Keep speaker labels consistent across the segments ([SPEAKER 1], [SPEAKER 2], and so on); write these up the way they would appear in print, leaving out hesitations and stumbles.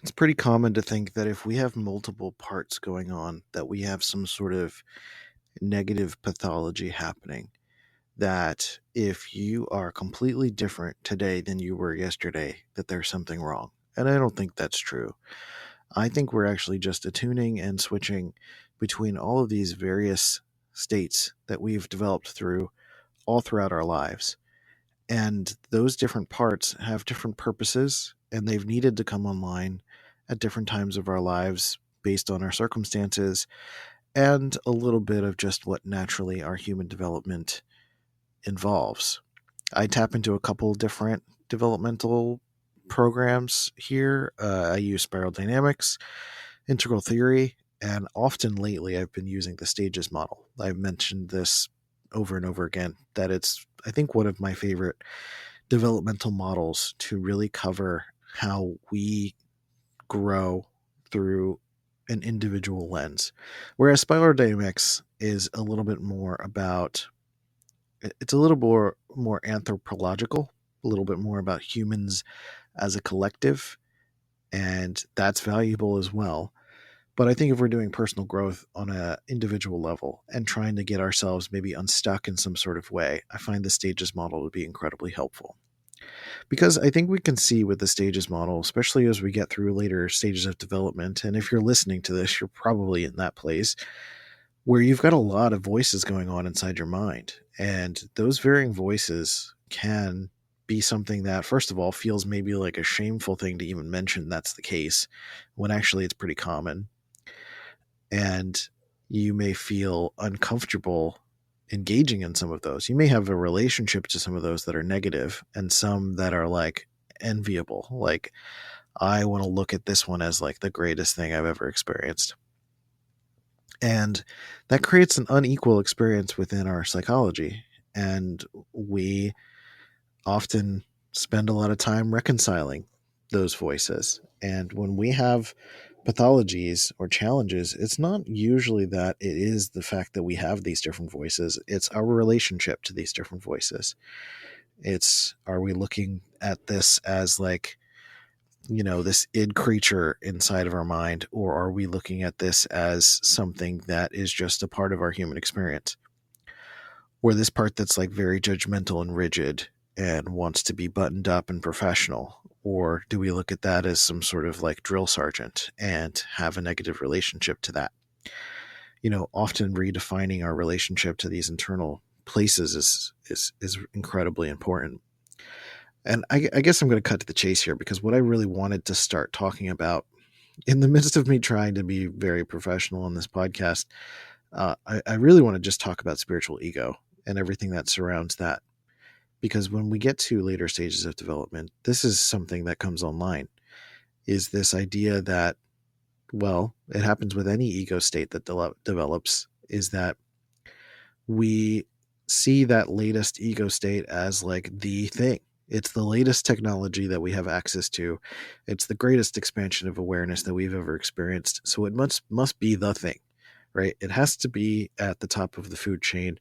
[SPEAKER 1] It's pretty common to think that if we have multiple parts going on, that we have some sort of negative pathology happening. That if you are completely different today than you were yesterday, that there's something wrong. And I don't think that's true. I think we're actually just attuning and switching between all of these various states that we've developed through all throughout our lives. And those different parts have different purposes, and they've needed to come online at different times of our lives based on our circumstances and a little bit of just what naturally our human development involves. I tap into a couple different developmental programs here. I use spiral dynamics, integral theory, and often lately I've been using the stages model. I've mentioned this over and over again that it's, I think, one of my favorite developmental models to really cover how we grow through an individual lens. Whereas spiral dynamics is a little bit more about, it's a little more anthropological, a little bit more about humans as a collective, and that's valuable as well. But I think if we're doing personal growth on a individual level and trying to get ourselves maybe unstuck in some sort of way, I find the stages model to be incredibly helpful. Because I think we can see with the stages model, especially as we get through later stages of development, and if you're listening to this, you're probably in that place where you've got a lot of voices going on inside your mind. And those varying voices can be something that, first of all, feels maybe like a shameful thing to even mention that's the case, when actually it's pretty common. And you may feel uncomfortable engaging in some of those. You may have a relationship to some of those that are negative and some that are like enviable. Like, I want to look at this one as like the greatest thing I've ever experienced. And that creates an unequal experience within our psychology. And we often spend a lot of time reconciling those voices. And when we have pathologies or challenges, it's not usually that it is the fact that we have these different voices, it's our relationship to these different voices. It's, are we looking at this as like, this id creature inside of our mind, or are we looking at this as something that is just a part of our human experience? Or this part that's like very judgmental and rigid and wants to be buttoned up and professional? Or do we look at that as some sort of like drill sergeant and have a negative relationship to that? Often redefining our relationship to these internal places is incredibly important. And I guess I'm going to cut to the chase here, because what I really wanted to start talking about in the midst of me trying to be very professional on this podcast, I really want to just talk about spiritual ego and everything that surrounds that. Because when we get to later stages of development, this is something that comes online, is this idea that, well, it happens with any ego state that develops, is that we see that latest ego state as like the thing. It's the latest technology that we have access to. It's the greatest expansion of awareness that we've ever experienced. So it must be the thing, right? It has to be at the top of the food chain.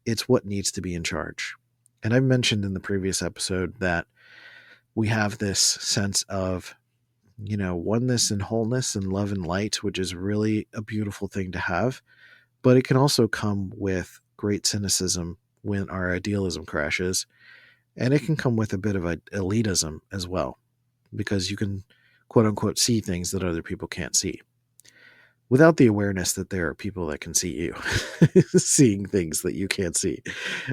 [SPEAKER 1] It's what needs to be in charge. And I mentioned in the previous episode that we have this sense of, oneness and wholeness and love and light, which is really a beautiful thing to have. But it can also come with great cynicism when our idealism crashes. And it can come with a bit of a elitism as well, because you can, quote unquote, see things that other people can't see, without the awareness that there are people that can see you seeing things that you can't see.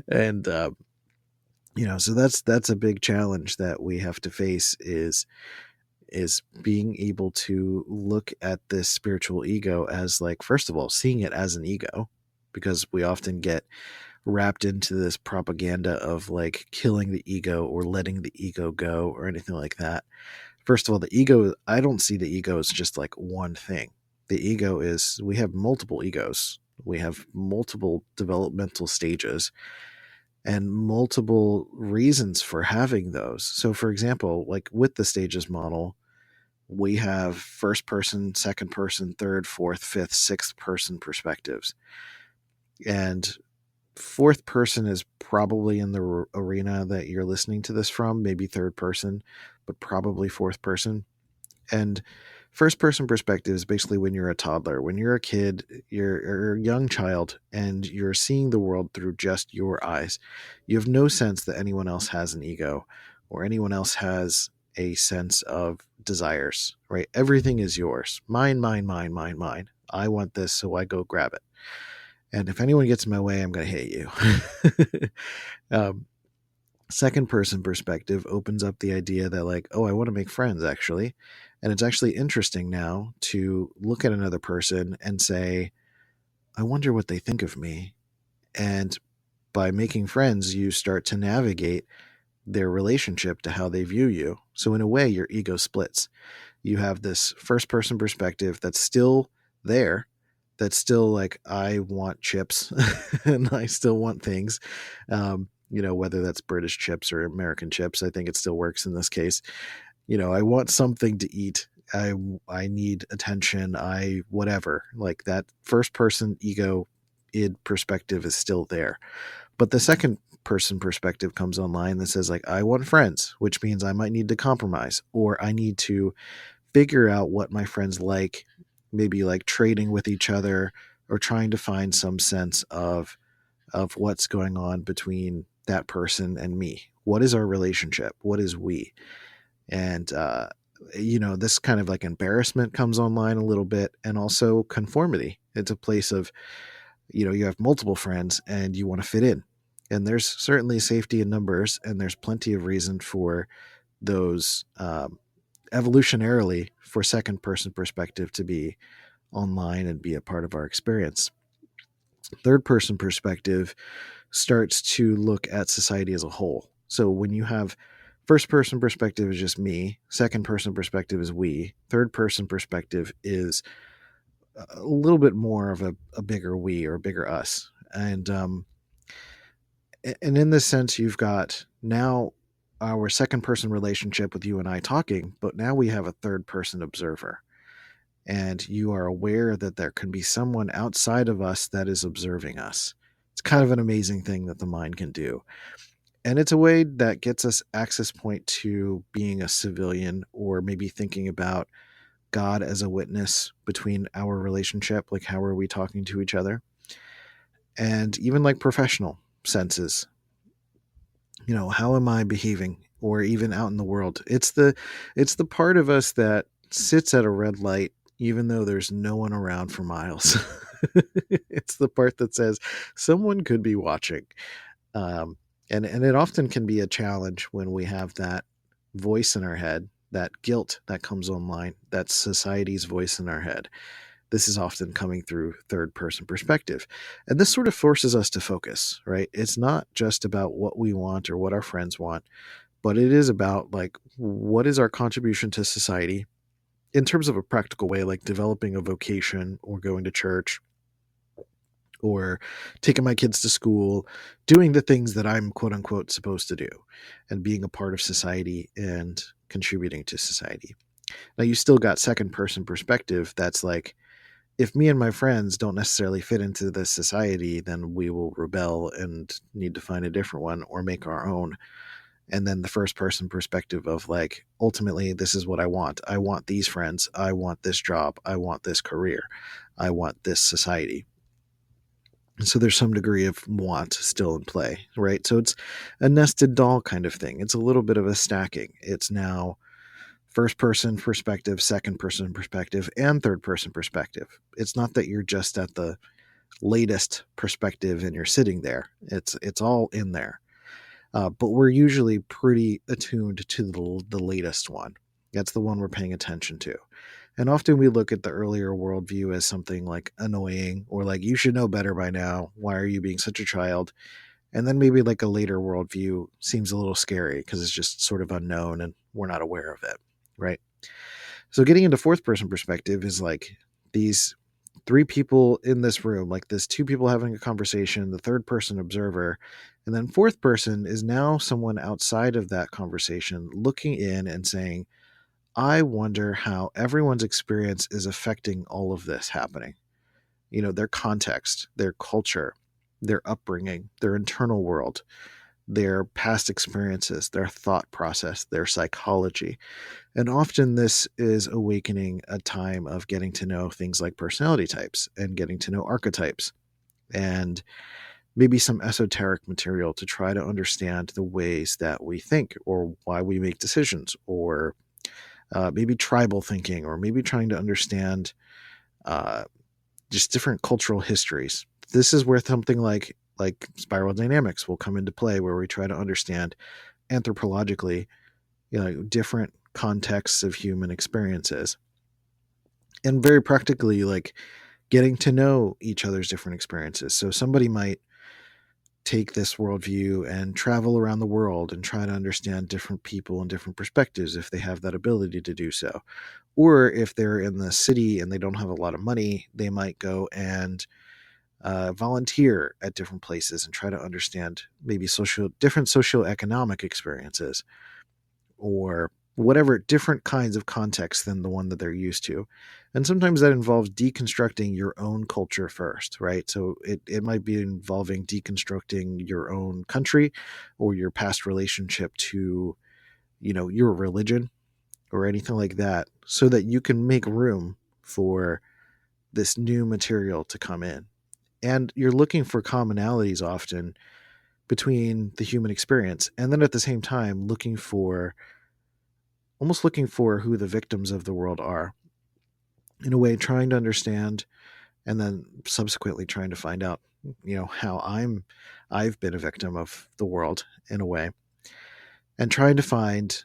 [SPEAKER 1] And, so that's a big challenge that we have to face, is being able to look at this spiritual ego as, like, first of all, seeing it as an ego, because we often get wrapped into this propaganda of like killing the ego or letting the ego go or anything like that. First of all, the ego, I don't see the ego as just like one thing. The ego is, we have multiple egos. We have multiple developmental stages and multiple reasons for having those. So for example, like with the stages model, we have first person, second person, third, fourth, fifth, sixth person perspectives. And fourth person is probably in the arena that you're listening to this from, maybe third person, but probably fourth person. And first person perspective is basically when you're a toddler, when you're a kid, you're a young child, and you're seeing the world through just your eyes. You have no sense that anyone else has an ego or anyone else has a sense of desires, right? Everything is yours. Mine, mine, mine, mine, mine. I want this, so I go grab it. And if anyone gets in my way, I'm going to hit you. um, Second person perspective opens up the idea that, like, oh, I want to make friends actually. And it's actually interesting now to look at another person and say, I wonder what they think of me. And by making friends, you start to navigate their relationship to how they view you. So in a way, your ego splits. You have this first person perspective that's still there, that's still like, I want chips and I still want things. Whether that's British chips or American chips, I think it still works in this case. I want something to eat. I need attention. I whatever. Like that first person ego id perspective is still there. But the second person perspective comes online that says, like, I want friends, which means I might need to compromise, or I need to figure out what my friends like, maybe like trading with each other or trying to find some sense of what's going on between that person and me. What is our relationship? What is we? And this kind of like embarrassment comes online a little bit, and also conformity. It's a place of, you have multiple friends and you want to fit in. And there's certainly safety in numbers, and there's plenty of reason for those evolutionarily for second person perspective to be online and be a part of our experience. Third person perspective starts to look at society as a whole. So when you have first person perspective is just me, second person perspective is we, third person perspective is a little bit more of a bigger we or a bigger us. And in this sense, you've got now our second person relationship with you and I talking, but now we have a third person observer. And you are aware that there can be someone outside of us that is observing us. It's kind of an amazing thing that the mind can do. And it's a way that gets us access point to being a civilian, or maybe thinking about God as a witness between our relationship. Like, how are we talking to each other? And even like professional senses, how am I behaving? Or even out in the world. It's the part of us that sits at a red light even though there's no one around for miles. It's the part that says someone could be watching. And it often can be a challenge when we have that voice in our head, that guilt that comes online, that society's voice in our head. This is often coming through third person perspective. And this sort of forces us to focus, right? It's not just about what we want or what our friends want, but it is about, like, what is our contribution to society in terms of a practical way, like developing a vocation or going to church or taking my kids to school, doing the things that I'm quote unquote supposed to do, and being a part of society and contributing to society. Now, you still got second person perspective that's like, if me and my friends don't necessarily fit into this society, then we will rebel and need to find a different one or make our own. And then the first person perspective of, like, ultimately, this is what I want. I want these friends. I want this job. I want this career. I want this society. And so there's some degree of want still in play, right? So it's a nested doll kind of thing. It's a little bit of a stacking. It's now first person perspective, second person perspective, and third person perspective. It's not that you're just at the latest perspective and you're sitting there. It's all in there. But we're usually pretty attuned to the latest one. That's the one we're paying attention to. And often we look at the earlier worldview as something like annoying, or like, you should know better by now. Why are you being such a child? And then maybe like a later worldview seems a little scary because it's just sort of unknown and we're not aware of it, right? So getting into fourth person perspective is like these three people in this room, like this two people having a conversation, the third person observer, and then fourth person is now someone outside of that conversation looking in and saying, I wonder how everyone's experience is affecting all of this happening. Their context, their culture, their upbringing, their internal world. their past experiences, their thought process, their psychology. And often this is awakening a time of getting to know things like personality types and getting to know archetypes and maybe some esoteric material to try to understand the ways that we think or why we make decisions, or maybe tribal thinking, or maybe trying to understand uh, just different cultural histories. This is where something like spiral dynamics will come into play, where we try to understand anthropologically, different contexts of human experiences, and very practically, like getting to know each other's different experiences. So somebody might take this worldview and travel around the world and try to understand different people and different perspectives if they have that ability to do so. Or if they're in the city and they don't have a lot of money, they might go and volunteer at different places and try to understand maybe different socioeconomic experiences, or whatever, different kinds of contexts than the one that they're used to. And sometimes that involves deconstructing your own culture first, right? So it might be involving deconstructing your own country or your past relationship to, your religion or anything like that, so that you can make room for this new material to come in. And you're looking for commonalities often between the human experience, and then at the same time looking for who the victims of the world are, in a way trying to understand, and then subsequently trying to find out, how I've been a victim of the world in a way, and trying to find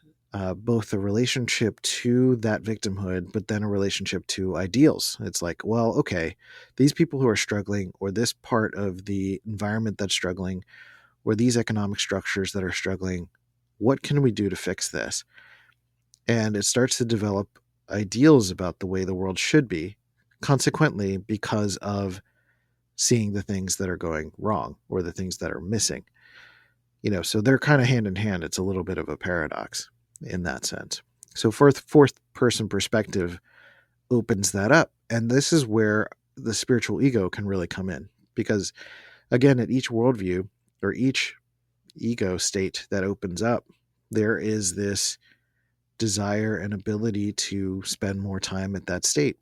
[SPEAKER 1] both a relationship to that victimhood, but then a relationship to ideals. It's like, well, okay, these people who are struggling, or this part of the environment that's struggling, or these economic structures that are struggling, what can we do to fix this? And it starts to develop ideals about the way the world should be, consequently, because of seeing the things that are going wrong or the things that are missing. So they're kind of hand in hand. It's a little bit of a paradox in that sense. So fourth person perspective opens that up. And this is where the spiritual ego can really come in. Because again, at each worldview or each ego state that opens up, there is this desire and ability to spend more time at that state.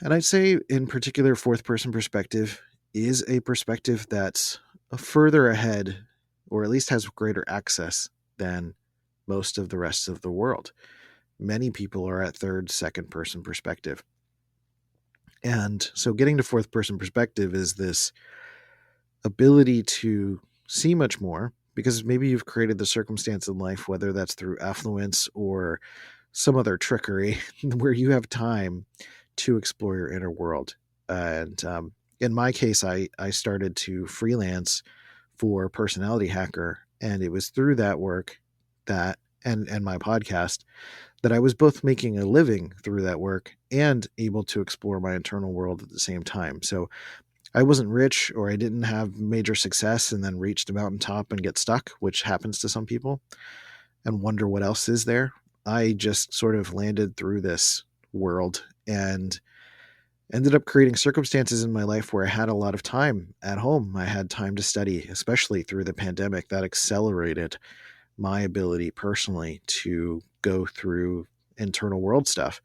[SPEAKER 1] And I'd say, in particular, fourth person perspective is a perspective that's further ahead, or at least has greater access than most of the rest of the world. Many people are at third, second person perspective. And so getting to fourth person perspective is this ability to see much more, because maybe you've created the circumstance in life, whether that's through affluence or some other trickery, where you have time to explore your inner world. And in my case, I started to freelance for Personality Hacker, and it was through that work that and my podcast that I was both making a living through that work and able to explore my internal world at the same time. So I wasn't rich, or I didn't have major success and then reach the mountaintop and get stuck, which happens to some people, and wonder what else is there. I just sort of landed through this world and ended up creating circumstances in my life where I had a lot of time at home. I had time to study, especially through the pandemic. That accelerated my ability personally to go through internal world stuff.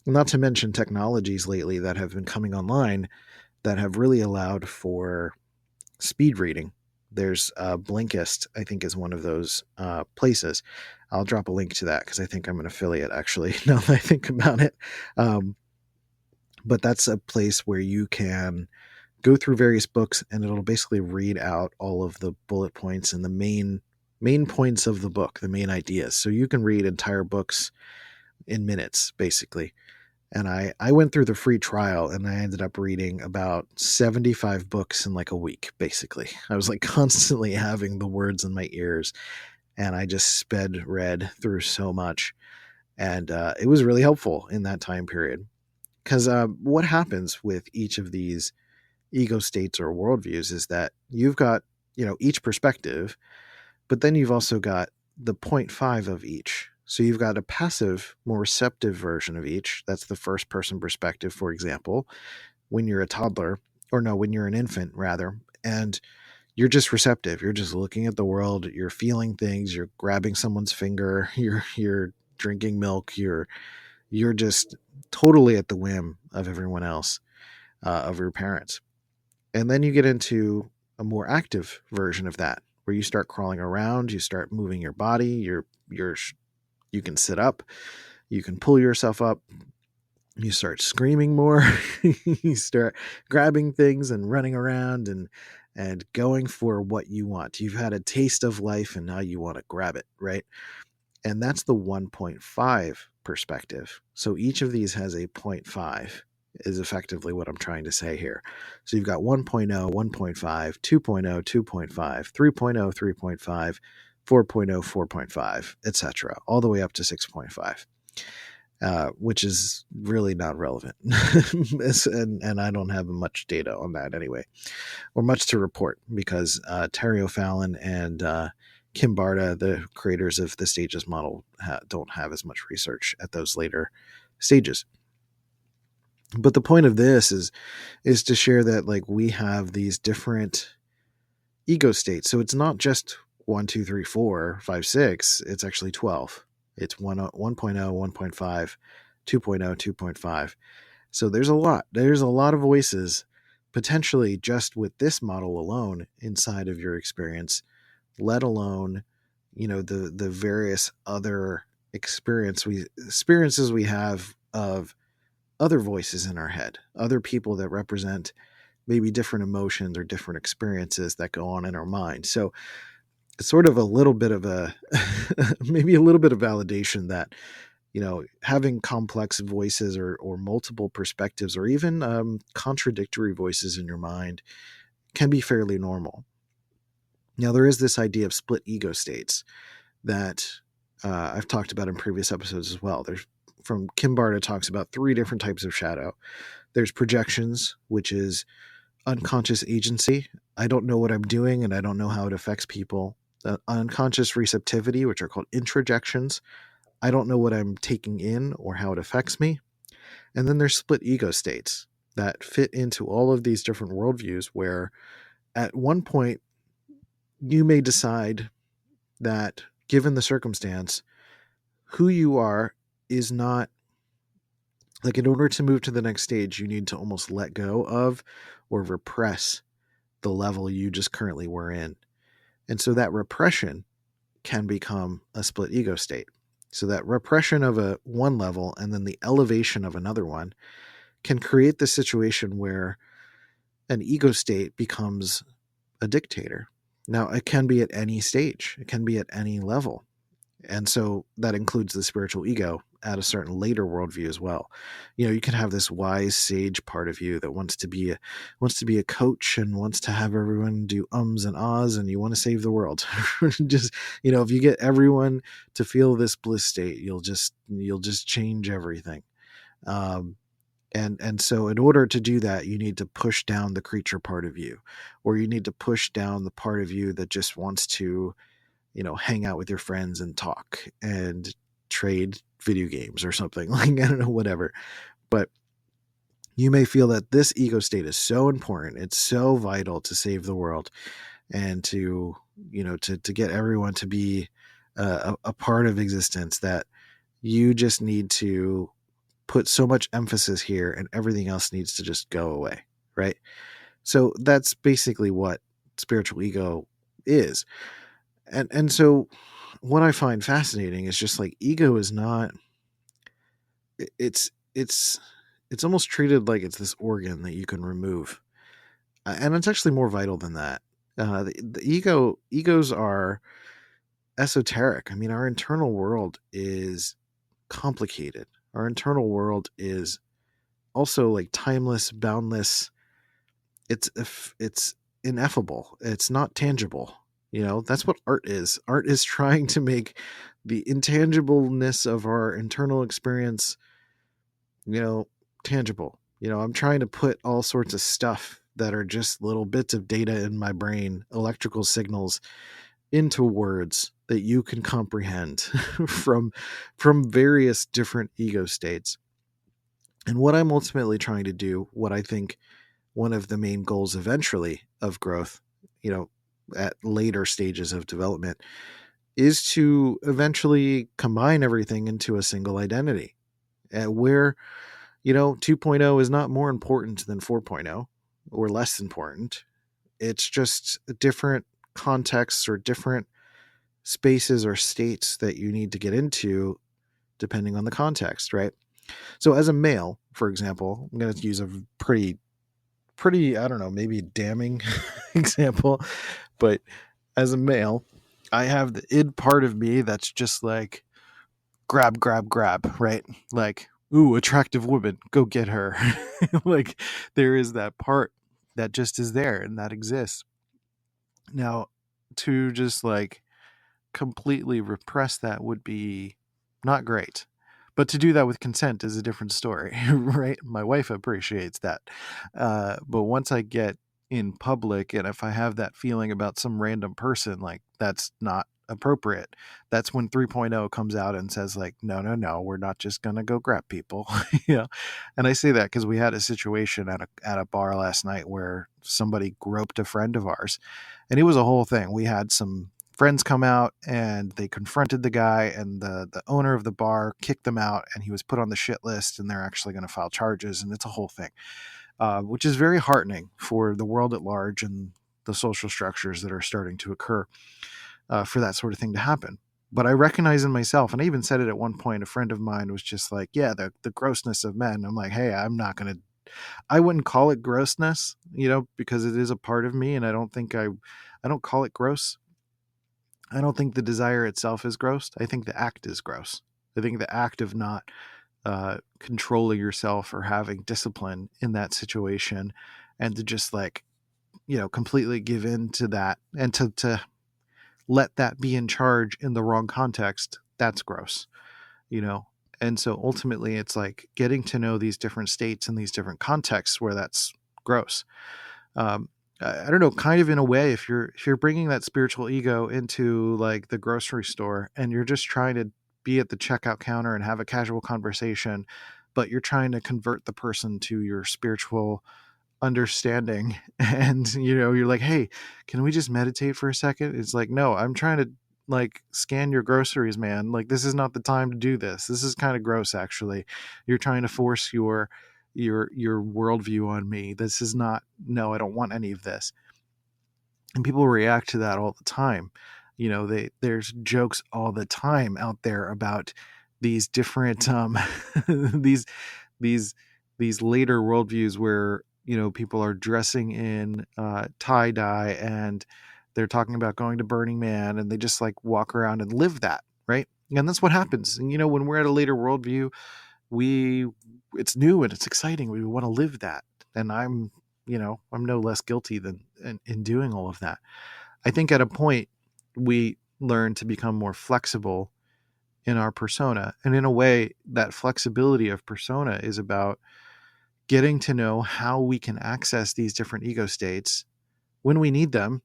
[SPEAKER 1] Not to mention technologies lately that have been coming online that have really allowed for speed reading. There's Blinkist, I think, is one of those places. I'll drop a link to that because I think I'm an affiliate, actually, now that I think about it. But that's a place where you can go through various books, and it'll basically read out all of the bullet points and the main points of the book, the main ideas. So you can read entire books in minutes, basically. And I went through the free trial, and I ended up reading about 75 books in like a week, basically. I was like constantly having the words in my ears, and I just read through so much. And it was really helpful in that time period. Because what happens with each of these ego states or worldviews is that you've got, each perspective, but then you've also got the 0.5 of each. So you've got a passive, more receptive version of each. That's the first person perspective, for example, when you're a toddler, or no, when you're an infant, rather. And you're just receptive. You're just looking at the world. You're feeling things. You're grabbing someone's finger. You're drinking milk. You're just totally at the whim of everyone else, of your parents. And then you get into a more active version of that, where you start crawling around. You start moving your body. You can sit up. You can pull yourself up. You start screaming more. You start grabbing things and running around and going for what you want. You've had a taste of life and now you want to grab it, right? And that's the 1.5 perspective. So each of these has a 0.5 is effectively what I'm trying to say here. So you've got 1.0, 1.5, 2.0, 2.5, 3.0, 3.5, 4.0, 4.5, etc., all the way up to 6.5. Which is really not relevant. and I don't have much data on that anyway, or much to report, because Terry O'Fallon and Kim Barta, the creators of the stages model, don't have as much research at those later stages. But the point of this is to share that, like, we have these different ego states. So it's not just 1, 2, 3, 4, 5, 6. It's actually 12. It's 1.0, 1.5, 2.0, 2.5. So there's a lot. There's a lot of voices potentially just with this model alone inside of your experience, let alone, the various other experiences we have of other voices in our head, other people that represent maybe different emotions or different experiences that go on in our mind. So it's sort of a little bit of a maybe a little bit of validation that, having complex voices or multiple perspectives, or even contradictory voices in your mind, can be fairly normal. Now, there is this idea of split ego states that I've talked about in previous episodes as well. There's from Kim Barta talks about 3 different types of shadow. There's projections, which is unconscious agency. I don't know what I'm doing and I don't know how it affects people. Unconscious receptivity, which are called introjections. I don't know what I'm taking in or how it affects me. And then there's split ego states that fit into all of these different worldviews, where at one point you may decide that, given the circumstance, who you are is not, like, in order to move to the next stage, you need to almost let go of or repress the level you just currently were in. And so that repression can become a split ego state. So that repression of one level and then the elevation of another one can create the situation where an ego state becomes a dictator. Now, it can be at any stage. It can be at any level. And so that includes the spiritual ego at a certain later worldview as well. You can have this wise sage part of you that wants to be a coach and wants to have everyone do ums and ahs, and you want to save the world. Just, if you get everyone to feel this bliss state, you'll just change everything. And so in order to do that, you need to push down the creature part of you, or you need to push down the part of you that just wants to, hang out with your friends and talk and trade video games or something. Like, I don't know, whatever. But you may feel that this ego state is so important. It's so vital to save the world and to, to get everyone to be a part of existence, that you just need to put so much emphasis here and everything else needs to just go away. Right. So that's basically what spiritual ego is. And so what I find fascinating is just, like, ego is not, it's almost treated like it's this organ that you can remove. And it's actually more vital than that. The egos are esoteric. I mean, our internal world is complicated. Our internal world is also, like, timeless, boundless. It's ineffable. It's not tangible. That's what art is. Art is trying to make the intangibleness of our internal experience, tangible. I'm trying to put all sorts of stuff that are just little bits of data in my brain, electrical signals, into words that you can comprehend from various different ego states. And what I'm ultimately trying to do, what I think one of the main goals eventually of growth, at later stages of development is to eventually combine everything into a single identity, where 2.0 is not more important than 4.0 or less important. It's just different contexts or different spaces or states that you need to get into depending on the context, right? So as a male, for example, I'm going to use a pretty, I don't know, maybe damning example, but as a male, I have the id part of me that's just like grab, grab, grab, right? Like, ooh, attractive woman, go get her. Like, there is that part that just is there and that exists. Now, to just like completely repress that would be not great. But to do that with consent is a different story, right? My wife appreciates that. But once I get in public and if I have that feeling about some random person, like that's not appropriate. That's when 3.0 comes out and says like, no, no, no, we're not just going to go grab people. you know? And I say that because we had a situation at a bar last night where somebody groped a friend of ours and it was a whole thing. We had some friends come out and they confronted the guy and the owner of the bar kicked them out and he was put on the shit list and they're actually going to file charges and it's a whole thing, which is very heartening for the world at large and the social structures that are starting to occur for that sort of thing to happen. But I recognize in myself, and I even said it at one point, a friend of mine was just like, yeah, the grossness of men. I'm like, hey, I wouldn't call it grossness, because it is a part of me and I don't call it gross. I don't think the desire itself is gross. I think the act is gross. I think the act of not controlling yourself or having discipline in that situation and to just like, completely give in to that and to let that be in charge in the wrong context, that's gross, you know? And so ultimately it's like getting to know these different states and these different contexts where that's gross. um, I don't know, kind of in a way, if you're bringing that spiritual ego into like the grocery store and you're just trying to be at the checkout counter and have a casual conversation, but you're trying to convert the person to your spiritual understanding and you're like, hey, can we just meditate for a second? It's like, no, I'm trying to like scan your groceries, man. Like, this is not the time to do this. This is kind of gross, actually. You're trying to force your worldview on me. This is not, no, I don't want any of this. And people react to that all the time. There's jokes all the time out there about these different these these these later worldviews where people are dressing in tie dye and they're talking about going to Burning Man and they just like walk around and live that, right? And that's what happens. And when we're at a later worldview, we it's new and it's exciting. We want to live that. And I'm no less guilty than in doing all of that. I think at a point we learn to become more flexible in our persona. And in a way, that flexibility of persona is about getting to know how we can access these different ego states when we need them.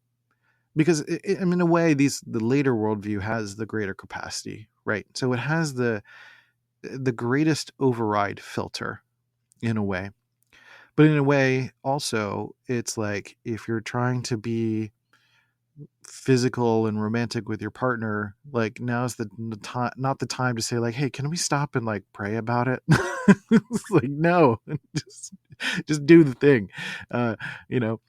[SPEAKER 1] Because in a way, the later worldview has the greater capacity, right? So it has the greatest override filter in a way. But in a way, also, it's like if you're trying to be physical and romantic with your partner, like now's the time, not the time to say like, hey, can we stop and like pray about it? It's like, no, just do the thing. uh you know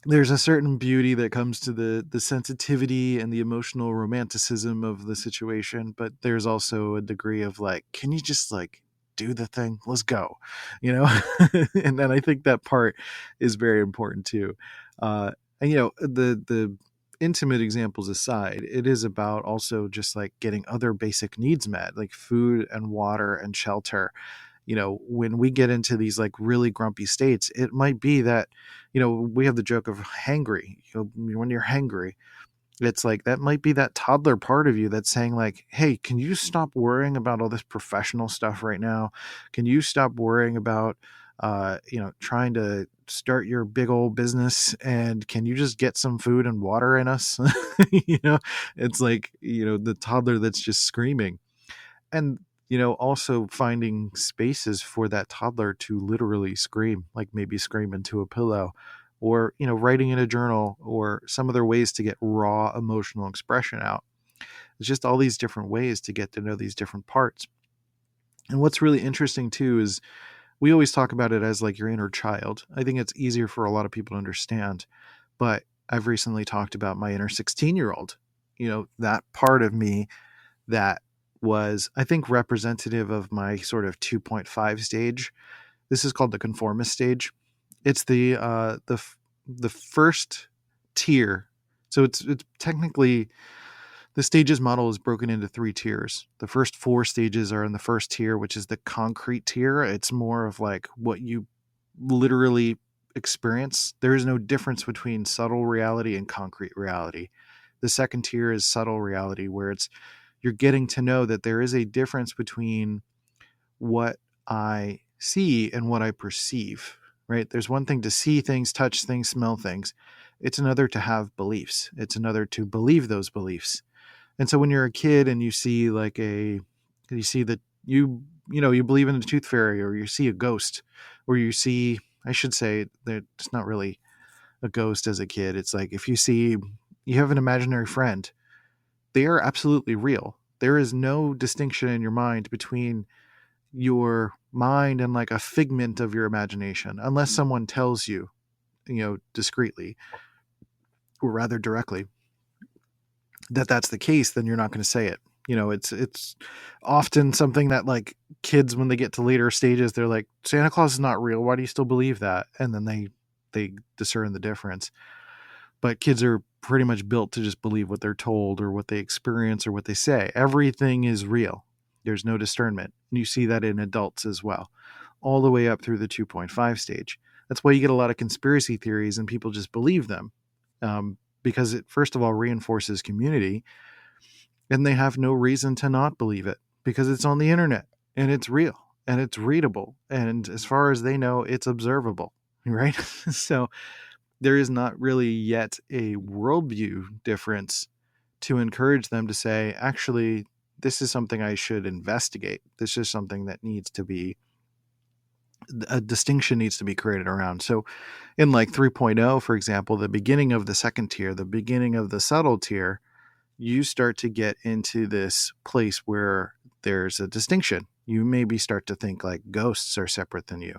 [SPEAKER 1] there's a certain beauty that comes to the sensitivity and the emotional romanticism of the situation, but there's also a degree of like, can you just like do the thing? Let's go, you know. And then I think that part is very important too. And the intimate examples aside, it is about also just like getting other basic needs met, like food and water and shelter. When we get into these like really grumpy states, it might be that, we have the joke of hangry. When you're hangry, it's like that might be that toddler part of you that's saying like, hey, can you stop worrying about all this professional stuff right now? Can you stop worrying about trying to start your big old business, and can you just get some food and water in us? It's like, the toddler that's just screaming. And also finding spaces for that toddler to literally scream, like maybe scream into a pillow
[SPEAKER 2] or, writing in a journal, or some other ways to get raw emotional expression out. It's just all these different ways to get to know these different parts. And what's really interesting too is we always talk about it as like your inner child. I think it's easier for a lot of people to understand. But I've recently talked about my inner 16-year-old, that part of me that was, I think, representative of my sort of 2.5 stage. This is called the conformist stage. It's the first tier. So it's technically, the stages model is broken into 3 tiers. The first 4 stages are in the first tier, which is the concrete tier. It's more of like what you literally experience. There is no difference between subtle reality and concrete reality. The second tier is subtle reality, where you're getting to know that there is a difference between what I see and what I perceive, right? There's one thing to see things, touch things, smell things. It's another to have beliefs. It's another to believe those beliefs. And so when you're a kid and you see you see that you believe in a tooth fairy, or you see a ghost, or you see, I should say that it's not really a ghost as a kid. It's like if you have an imaginary friend, they are absolutely real. There is no distinction in your mind between your mind and like a figment of your imagination, unless someone tells you, discreetly, or rather directly, that that's the case. Then you're not going to say it. It's often something that, like, kids, when they get to later stages, they're like, Santa Claus is not real, why do you still believe that? And then they discern the difference. But kids are pretty much built to just believe what they're told, or what they experience, or what they say. Everything is real. There's no discernment. And you see that in adults as well, all the way up through the 2.5 stage. That's why you get a lot of conspiracy theories and people just believe them, because it, first of all, reinforces community, and they have no reason to not believe it because it's on the internet and it's real and it's readable. And as far as they know, it's observable, right? So there is not really yet a worldview difference to encourage them to say, actually, this is something I should investigate. This is something that needs to be, a distinction needs to be created around. So in like 3.0, for example, the beginning of the second tier, the beginning of the subtle tier, you start to get into this place where there's a distinction. You maybe start to think like ghosts are separate than you,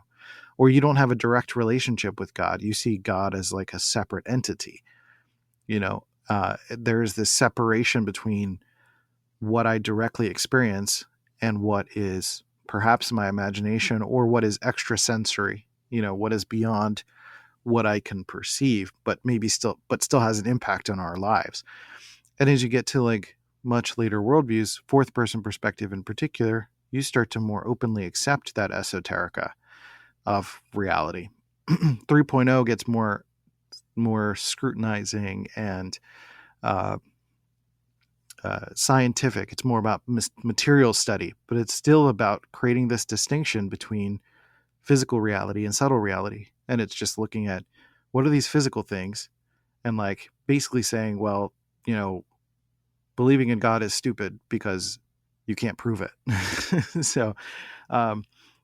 [SPEAKER 2] or you don't have a direct relationship with God. You see God as like a separate entity. There's this separation between what I directly experience and what is perhaps my imagination, or what is extrasensory, what is beyond what I can perceive, but still has an impact on our lives. And as you get to like much later worldviews, fourth person perspective in particular, you start to more openly accept that esoterica of reality. 3.0 gets more scrutinizing and uh, scientific. It's more about material study, but it's still about creating this distinction between physical reality and subtle reality. And it's just looking at what are these physical things, and like basically saying, well, believing in God is stupid because you can't prove it. So, um,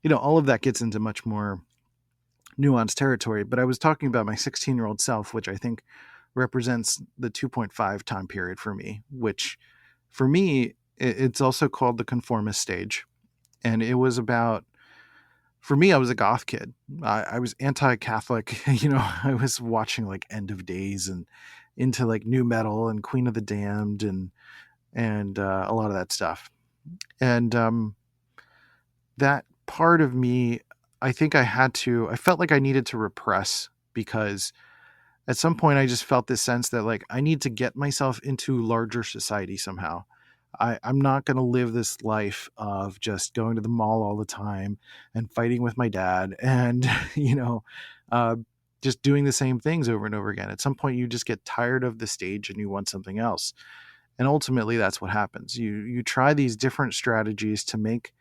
[SPEAKER 2] all of that gets into much more nuanced territory. But I was talking about my 16-year-old self, which I think represents the 2.5 time period for me, which for me, it's also called the conformist stage. And it was about, for me, I was a goth kid. I was anti-Catholic. I was watching like End of Days and into like new metal and Queen of the Damned and a lot of that stuff. And that part of me, I think I felt like I needed to repress, because at some point I just felt this sense that like I need to get myself into larger society somehow. I'm not going to live this life of just going to the mall all the time and fighting with my dad and, uh, just doing the same things over and over again. At some point, you just get tired of the stage and you want something else. And ultimately, that's what happens. You try these different strategies to make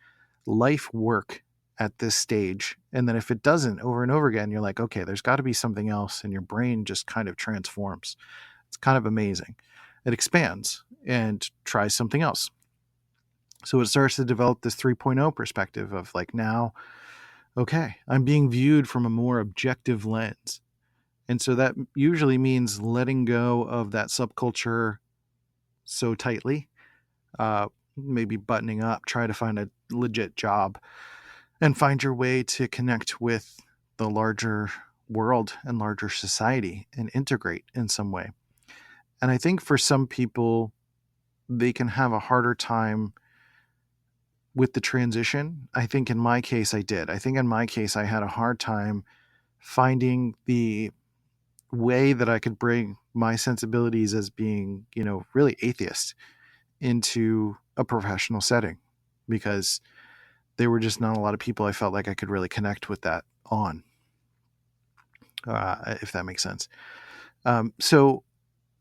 [SPEAKER 2] life work at this stage. And then if it doesn't, over and over again, you're like, okay, there's got to be something else. And your brain just kind of transforms. It's kind of amazing. It expands and tries something else. So it starts to develop this 3.0 perspective of like, now, okay, I'm being viewed from a more objective lens. And so that usually means letting go of that subculture so tightly, maybe buttoning up, try to find a legit job, and find your way to connect with the larger world and larger society and integrate in some way. And I think for some people, they can have a harder time with the transition. I think in my case, I did. I think in my case, I had a hard time finding the way that I could bring my sensibilities as being, really atheist into a professional setting, because there were just not a lot of people I felt like I could really connect with that on, if that makes sense. So,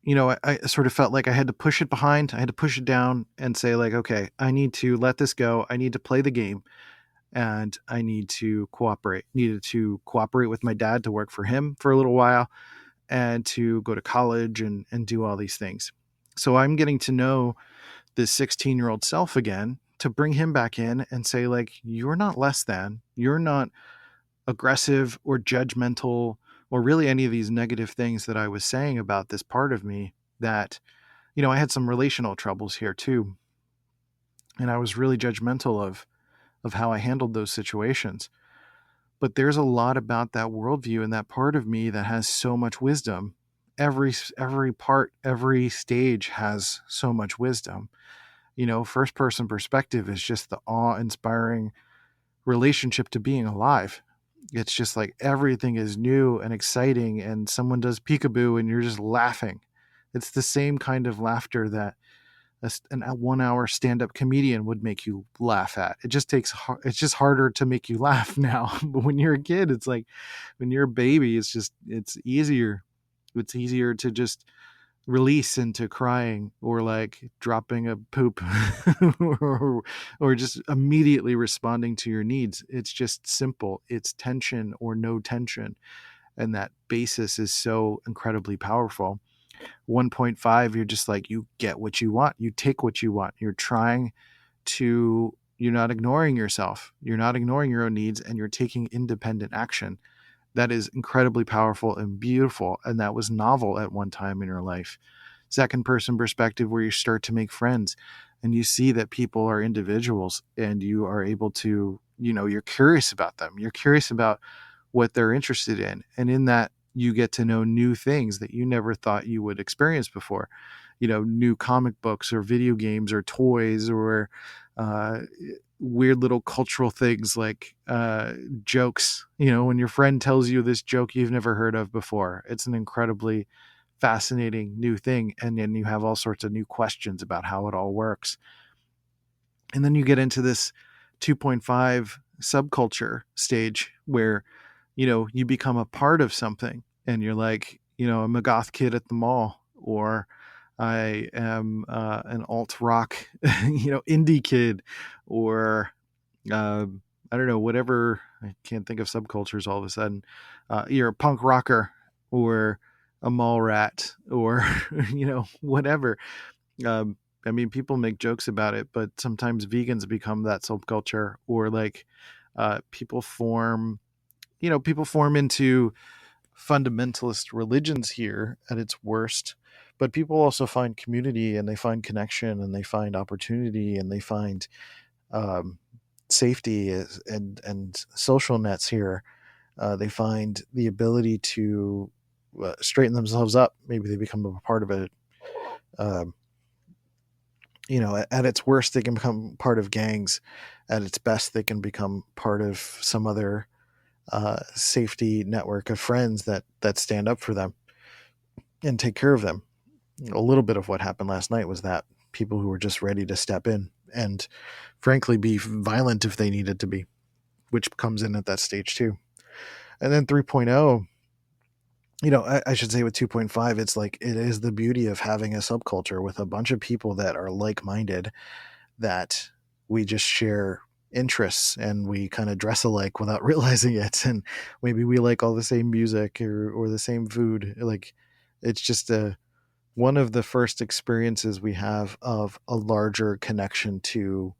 [SPEAKER 2] I sort of felt like I had to push it behind, I had to push it down and say, like, okay, I need to let this go. I need to play the game, and I needed to cooperate with my dad to work for him for a little while, and to go to college and do all these things. So I'm getting to know this 16-year-old self again, to bring him back in and say, like, you're not less than, you're not aggressive or judgmental or really any of these negative things that I was saying about this part of me. That, I had some relational troubles here too. And I was really judgmental of how I handled those situations. But there's a lot about that worldview and that part of me that has so much wisdom. Every part, every stage has so much wisdom. First person perspective is just the awe inspiring relationship to being alive. It's just like everything is new and exciting, and someone does peekaboo and you're just laughing. It's the same kind of laughter that a 1 hour stand-up comedian would make you laugh at. It's just harder to make you laugh now. But when you're a kid, it's like, when you're a baby, it's easier. It's easier to just release into crying, or like dropping a poop, or just immediately responding to your needs. It's just simple. It's tension or no tension. And that basis is so incredibly powerful. 1.5, you're just like, you get what you want. You take what you want. You're not ignoring yourself. You're not ignoring your own needs, and you're taking independent action. That is incredibly powerful and beautiful. And that was novel at one time in your life. Second person perspective, where you start to make friends and you see that people are individuals, and you are able to, you're curious about them. You're curious about what they're interested in. And in that, you get to know new things that you never thought you would experience before. New comic books or video games or toys, or uh, weird little cultural things like jokes. When your friend tells you this joke you've never heard of before, it's an incredibly fascinating new thing. And then you have all sorts of new questions about how it all works. And then you get into this 2.5 subculture stage where, you become a part of something, and you're like, I'm a goth kid at the mall, or I am an alt rock, indie kid, or uh, I don't know, whatever. I can't think of subcultures all of a sudden. You're a punk rocker, or a mall rat, or whatever. I mean, people make jokes about it, but sometimes vegans become that subculture, or like people form, people form into fundamentalist religions here at its worst. But people also find community, and they find connection, and they find opportunity, and they find um, safety and social nets here. They find the ability to straighten themselves up. Maybe they become a part of it. Um, at its worst, they can become part of gangs. At its best, they can become part of some other safety network of friends that stand up for them and take care of them. A little bit of what happened last night was that people who were just ready to step in and, frankly, be violent if they needed to be, which comes in at that stage too. And then 3.0, I should say with 2.5, it's like, it is the beauty of having a subculture with a bunch of people that are like-minded, that we just share interests, and we kind of dress alike without realizing it. And maybe we like all the same music, or the same food. Like, it's just one of the first experiences we have of a larger connection to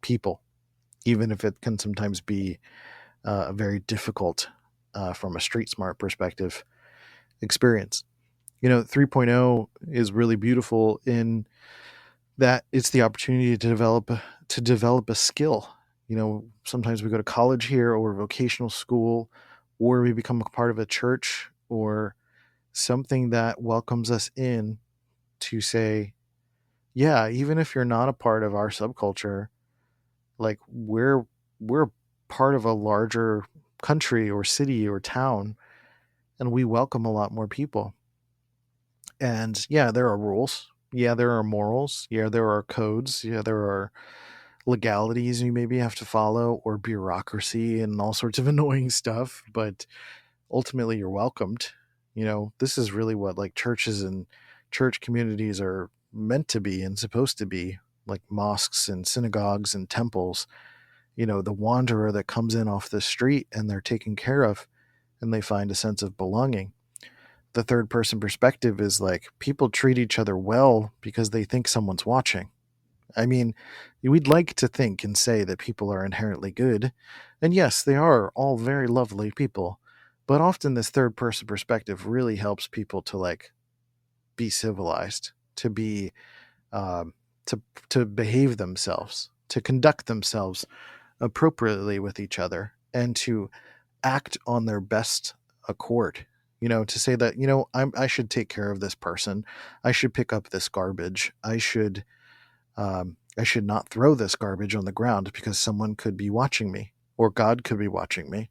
[SPEAKER 2] people, even if it can sometimes be very difficult from a street smart perspective. experience. 3.0 is really beautiful in that it's the opportunity to develop a skill. Sometimes we go to college here or vocational school, or we become a part of a church or something that welcomes us in to say, yeah, even if you're not a part of our subculture, like we're part of a larger country or city or town, and we welcome a lot more people. And yeah, there are rules. Yeah, there are morals. Yeah, there are codes. Yeah, there are legalities you maybe have to follow, or bureaucracy and all sorts of annoying stuff. But ultimately, you're welcomed. This is really what like churches and church communities are meant to be and supposed to be, like mosques and synagogues and temples. The wanderer that comes in off the street and they're taken care of and they find a sense of belonging. The third person perspective is like people treat each other well because they think someone's watching. I mean, we'd like to think and say that people are inherently good. And yes, they are all very lovely people. But often this third person perspective really helps people to like be civilized, to be um, to to behave themselves, to conduct themselves appropriately with each other, and to act on their best accord. To say that I should take care of this person, I should pick up this garbage, I should not throw this garbage on the ground because someone could be watching me or God could be watching me,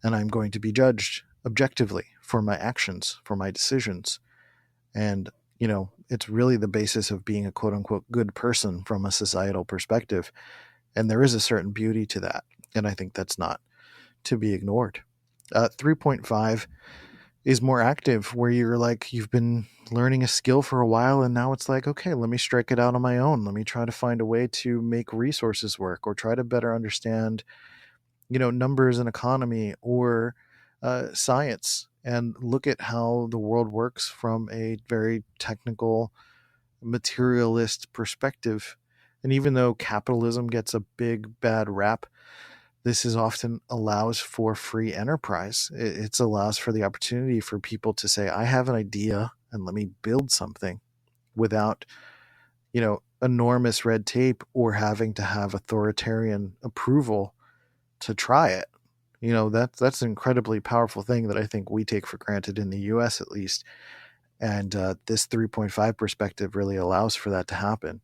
[SPEAKER 2] and I'm going to be judged objectively for my actions, for my decisions. And it's really the basis of being a quote unquote good person from a societal perspective. And there is a certain beauty to that. And I think that's not to be ignored. 3.5 is more active, where you're like, you've been learning a skill for a while, and now it's like, okay, let me strike it out on my own. Let me try to find a way to make resources work or try to better understand, numbers and economy or science, and look at how the world works from a very technical, materialist perspective. And even though capitalism gets a big bad rap, this is often allows for free enterprise. It allows for the opportunity for people to say, I have an idea and let me build something without, enormous red tape or having to have authoritarian approval to try it. That's an incredibly powerful thing that I think we take for granted in the US at least. And this 3.5 perspective really allows for that to happen.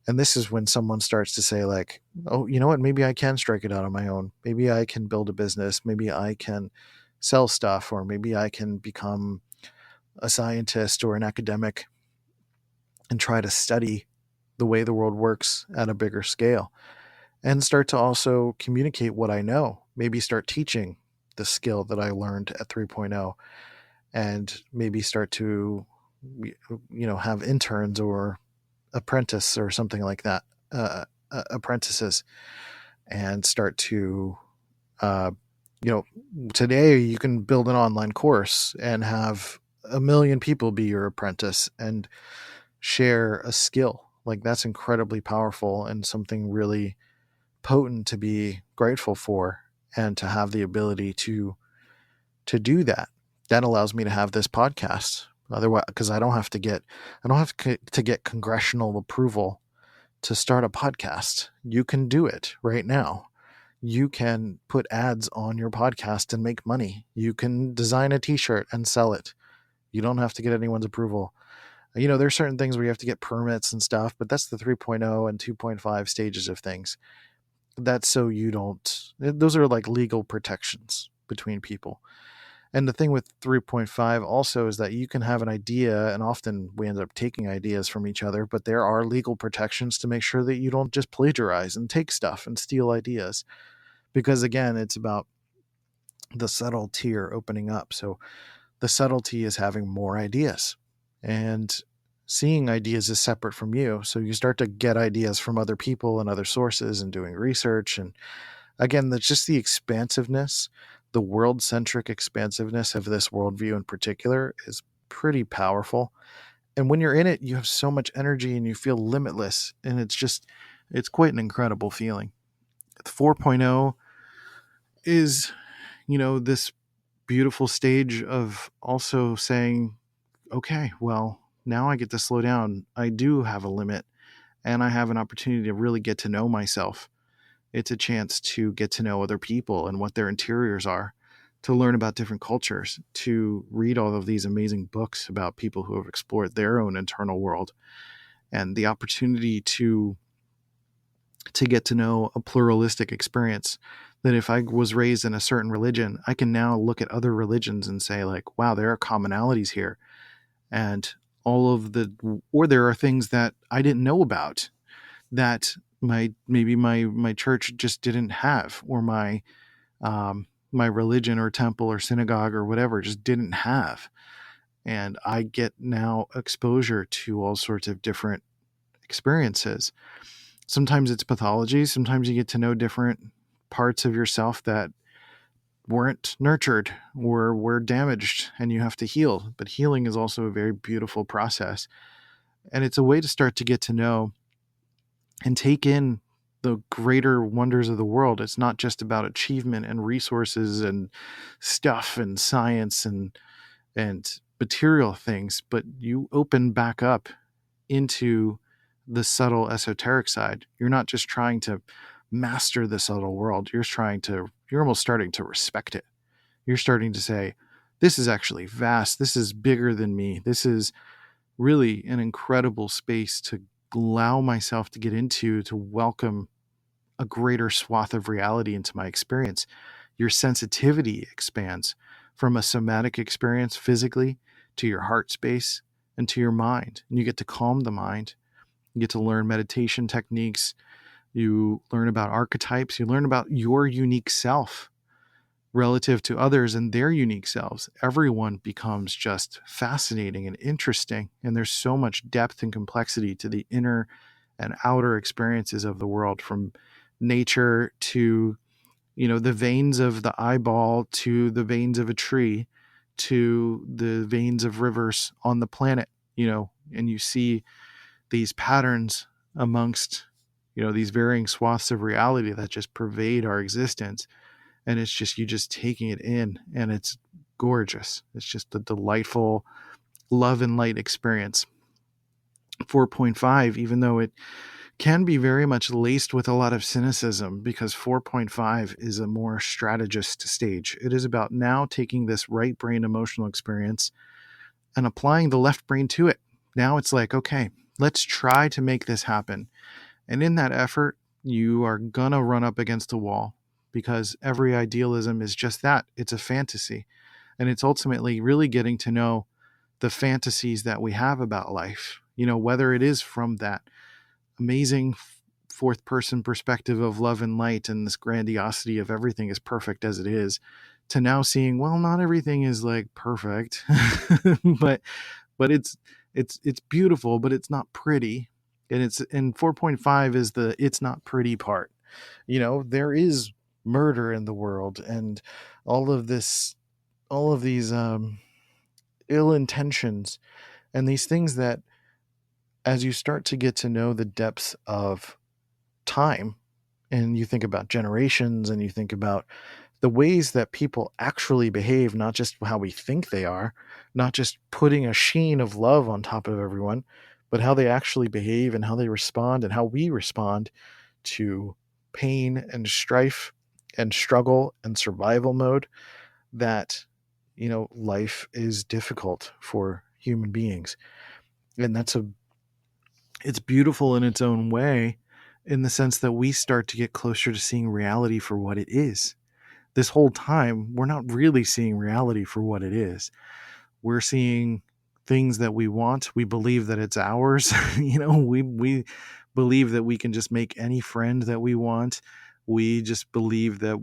[SPEAKER 2] And this is when someone starts to say, like, oh, you know what, maybe I can strike it out on my own. Maybe I can build a business. Maybe I can sell stuff, or maybe I can become a scientist or an academic and try to study the way the world works at a bigger scale, and start to also communicate what I know. Maybe start teaching the skill that I learned at 3.0, and maybe start to, have interns or apprentice or something like that, apprentices, and start to, uh, you know, today you can build an online course and have a million people be your apprentice and share a skill. Like that's incredibly powerful and something really potent to be grateful for, and to have the ability to do that. That allows me to have this podcast. Otherwise, because I don't have to get congressional approval to start a podcast. You can do it right now. You can put ads on your podcast and make money. You can design a t-shirt and sell it. You don't have to get anyone's approval. There's certain things where you have to get permits and stuff, but that's the 3.0 and 2.5 stages of things. That's so you don't, those are like legal protections between people. And the thing with 3.5 also is that you can have an idea, and often we end up taking ideas from each other, but there are legal protections to make sure that you don't just plagiarize and take stuff and steal ideas. Because again, it's about the subtle tier opening up. So the subtlety is having more ideas, and seeing ideas is separate from you. So you start to get ideas from other people and other sources and doing research. And again, that's just the expansiveness, the world centric expansiveness of this worldview in particular is pretty powerful. And when you're in it, you have so much energy and you feel limitless. And it's quite an incredible feeling. 4.0 is, this beautiful stage of also saying, okay, well, now I get to slow down. I do have a limit, and I have an opportunity to really get to know myself. It's a chance to get to know other people and what their interiors are, to learn about different cultures, to read all of these amazing books about people who have explored their own internal world, and the opportunity to get to know a pluralistic experience. That if I was raised in a certain religion, I can now look at other religions and say, like, wow, there are commonalities here. And all of the, or there are things that I didn't know about that my church just didn't have, or my religion or temple or synagogue or whatever just didn't have. And I get now exposure to all sorts of different experiences. Sometimes it's pathology. Sometimes you get to know different parts of yourself that weren't nurtured or were damaged and you have to heal. But healing is also a very beautiful process. And it's a way to start to get to know and take in the greater wonders of the world. It's not just about achievement and resources and stuff and science and material things, but you open back up into the subtle esoteric side. You're not just trying to master the subtle world. You're almost starting to respect it. You're starting to say, this is actually vast. This is bigger than me. This is really an incredible space to allow myself to get into, to welcome a greater swath of reality into my experience. Your sensitivity expands from a somatic experience physically to your heart space and to your mind. And you get to calm the mind. You get to learn meditation techniques. You learn about archetypes. You learn about your unique self relative to others and their unique selves. Everyone becomes just fascinating and interesting. And there's so much depth and complexity to the inner and outer experiences of the world, from nature to, the veins of the eyeball, to the veins of a tree, to the veins of rivers on the planet, and you see these patterns amongst, these varying swaths of reality that just pervade our existence. And it's just, you just taking it in, and it's gorgeous. It's just a delightful love and light experience. 4.5, even though it can be very much laced with a lot of cynicism, because 4.5 is a more strategist stage. It is about now taking this right brain emotional experience and applying the left brain to it. Now it's like, okay, let's try to make this happen. And in that effort, you are gonna run up against a wall, because every idealism is just that. It's a fantasy. And it's ultimately really getting to know the fantasies that we have about life, whether it is from that amazing fourth person perspective of love and light and this grandiosity of everything is perfect as it is, to now seeing, well, not everything is like perfect, but it's beautiful, but it's not pretty. And 4.5 is the it's not pretty part. There is murder in the world, and all of this, all of these ill intentions, and these things that, as you start to get to know the depths of time, and you think about generations, and you think about the ways that people actually behave, not just how we think they are, not just putting a sheen of love on top of everyone, but how they actually behave and how they respond and how we respond to pain and strife and struggle and survival mode, that, life is difficult for human beings. And it's beautiful in its own way, in the sense that we start to get closer to seeing reality for what it is. This whole time, we're not really seeing reality for what it is. We're seeing things that we want. We believe that it's ours. We believe that we can just make any friend that we want. We just believe that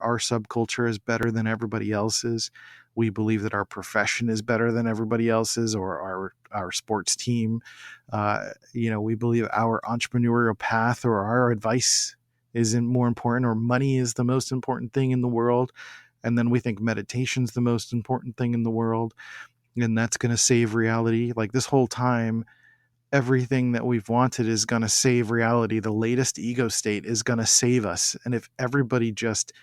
[SPEAKER 2] our subculture is better than everybody else's. We believe that our profession is better than everybody else's, or our sports team. We believe our entrepreneurial path or our advice isn't more important, or money is the most important thing in the world. And then we think meditation's the most important thing in the world, and that's going to save reality. Like, this whole time, everything that we've wanted is going to save reality. The latest ego state is going to save us. And if everybody just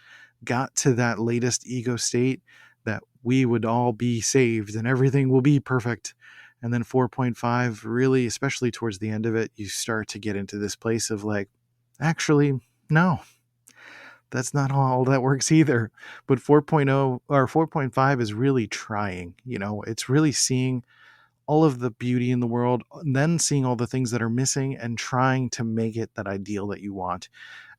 [SPEAKER 2] got to that latest ego state, that we would all be saved and everything will be perfect. And then 4.5, really, especially towards the end of it, you start to get into this place of like, actually, no, that's not how all that works either. But 4.0 or 4.5 is really trying, it's really seeing all of the beauty in the world and then seeing all the things that are missing and trying to make it that ideal that you want.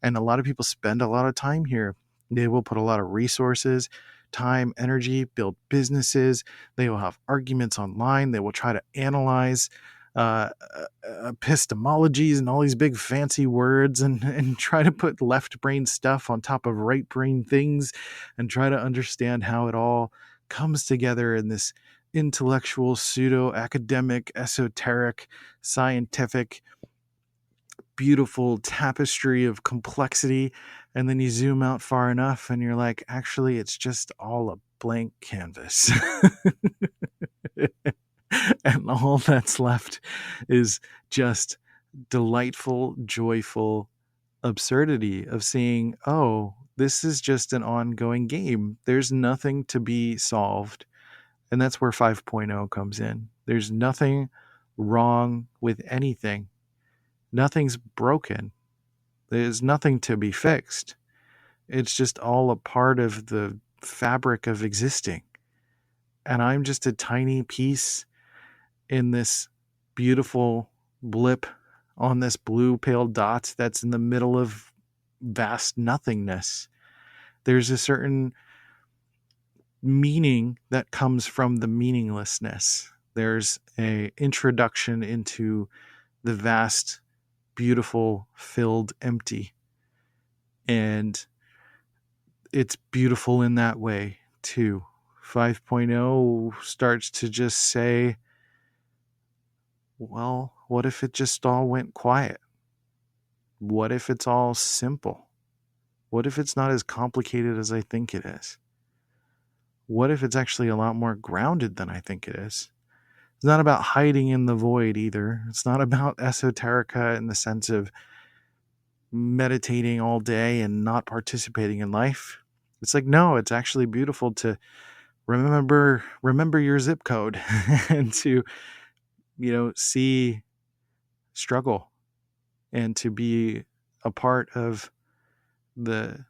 [SPEAKER 2] And a lot of people spend a lot of time here. They will put a lot of resources, time, energy, build businesses. They will have arguments online. They will try to analyze epistemologies and all these big fancy words and try to put left brain stuff on top of right brain things and try to understand how it all comes together in this intellectual, pseudo academic, esoteric, scientific, beautiful tapestry of complexity. And then you zoom out far enough and you're like, actually, it's just all a blank canvas. And all that's left is just delightful, joyful absurdity of seeing, oh, this is just an ongoing game. There's nothing to be solved. And that's where 5.0 comes in. There's nothing wrong with anything. Nothing's broken. There's nothing to be fixed. It's just all a part of the fabric of existing. And I'm just a tiny piece in this beautiful blip on this blue pale dot that's in the middle of vast nothingness. There's a certain meaning that comes from the meaninglessness. There's a introduction into the vast, beautiful, filled empty. And it's beautiful in that way too. 5.0 starts to just say, well, what if it just all went quiet? What if it's all simple? What if it's not as complicated as I think it is? What if it's actually a lot more grounded than I think it is? It's not about hiding in the void either. It's not about esoterica in the sense of meditating all day and not participating in life. It's like, no, it's actually beautiful to remember your zip code and to, see struggle and to be a part of the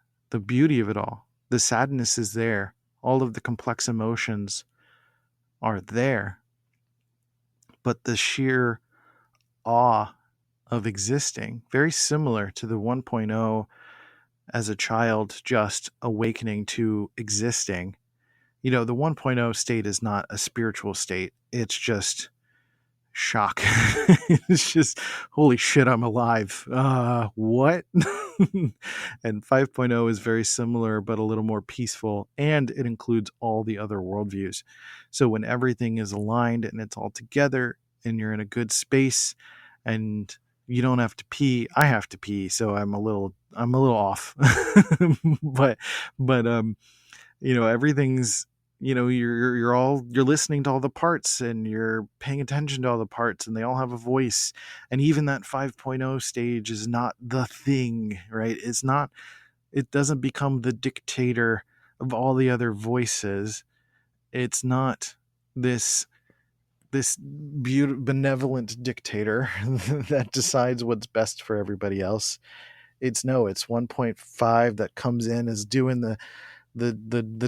[SPEAKER 2] beauty of it all. The sadness is there. All of the complex emotions are there. But the sheer awe of existing, very similar to the 1.0 as a child just awakening to existing. The 1.0 state is not a spiritual state. It's just shock. It's just, holy shit, I'm alive. What? And 5.0 is very similar, but a little more peaceful. And it includes all the other worldviews. So when everything is aligned and it's all together and you're in a good space and you don't have to pee, I have to pee. So I'm a little off, but everything's, you're listening to all the parts and you're paying attention to all the parts and they all have a voice. And even that 5.0 stage is not the thing, right? It doesn't become the dictator of all the other voices. It's not this benevolent dictator that decides what's best for everybody else. It's 1.5 that comes in as doing the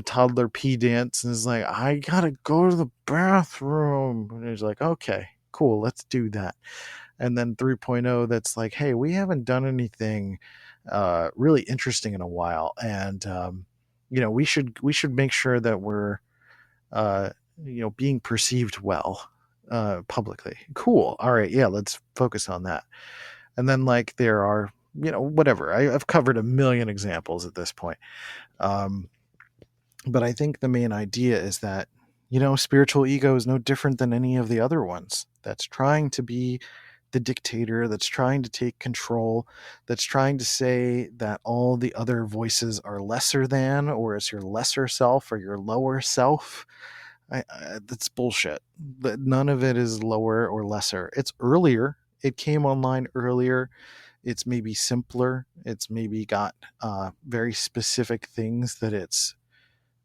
[SPEAKER 2] toddler pee dance and is like, I gotta go to the bathroom. And he's like, okay, cool, let's do that. And then 3.0 that's like, hey, we haven't done anything really interesting in a while, and we should make sure that we're being perceived well publicly. Cool. All right, yeah, let's focus on that. And then like there are whatever. I've covered a million examples at this point. But I think the main idea is that, spiritual ego is no different than any of the other ones that's trying to be the dictator, that's trying to take control, that's trying to say that all the other voices are lesser than, or it's your lesser self or your lower self. That's bullshit. None of it is lower or lesser. It's earlier. It came online earlier. It's maybe simpler. It's maybe got very specific things that it's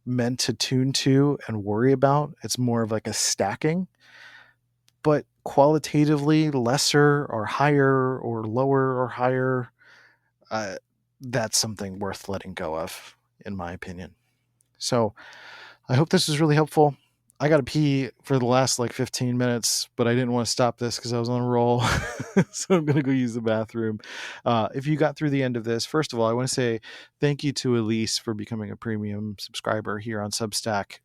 [SPEAKER 2] meant to tune to and worry about. It's more of like a stacking, but qualitatively lesser or higher or lower or higher, uh, that's something worth letting go of, in my opinion. So I hope this was really helpful. I got to pee for the last like 15 minutes, but I didn't want to stop this because I was on a roll. So I'm going to go use the bathroom. If you got through the end of this, first of all, I want to say thank you to Elise for becoming a premium subscriber here on Substack.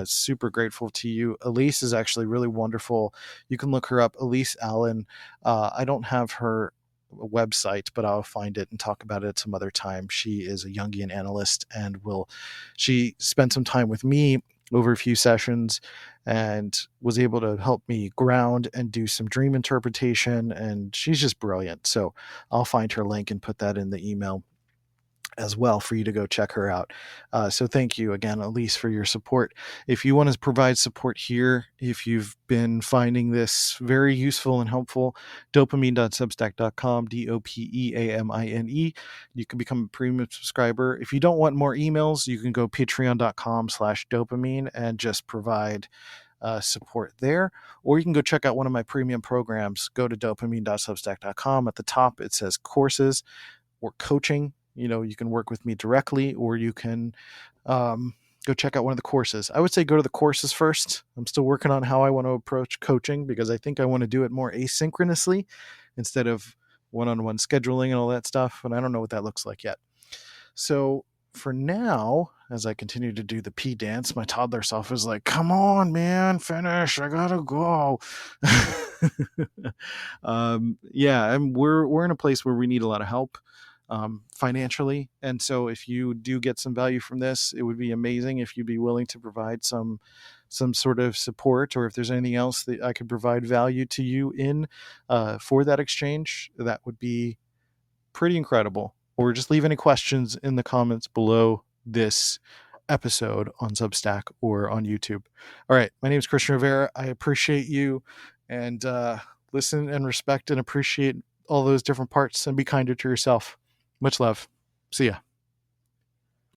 [SPEAKER 2] Super grateful to you. Elise is actually really wonderful. You can look her up, Elise Allen. I don't have her website, but I'll find it and talk about it some other time. She is a Jungian analyst and she spent some time with me over a few sessions and was able to help me ground and do some dream interpretation. And she's just brilliant. So I'll find her link and put that in the email as well for you to go check her out. So thank you again, Elise, for your support. If you want to provide support here, if you've been finding this very useful and helpful, dopamine.substack.com, DOPEAMINE. You can become a premium subscriber. If you don't want more emails, you can go patreon.com/dopamine and just provide support there. Or you can go check out one of my premium programs. Go to dopamine.substack.com. At the top, it says courses or coaching. You can work with me directly, or you can go check out one of the courses. I would say go to the courses first. I'm still working on how I want to approach coaching because I think I want to do it more asynchronously instead of one-on-one scheduling and all that stuff. And I don't know what that looks like yet. So for now, as I continue to do the pee dance, my toddler self is like, come on, man, finish. I gotta go. Yeah, and we're in a place where we need a lot of help financially. And so if you do get some value from this, it would be amazing if you'd be willing to provide some sort of support, or if there's anything else that I could provide value to you in for that exchange, that would be pretty incredible. Or just leave any questions in the comments below this episode on Substack or on YouTube. All right. My name is Christian Rivera. I appreciate you, and listen and respect and appreciate all those different parts, and be kinder to yourself. Much love. See ya.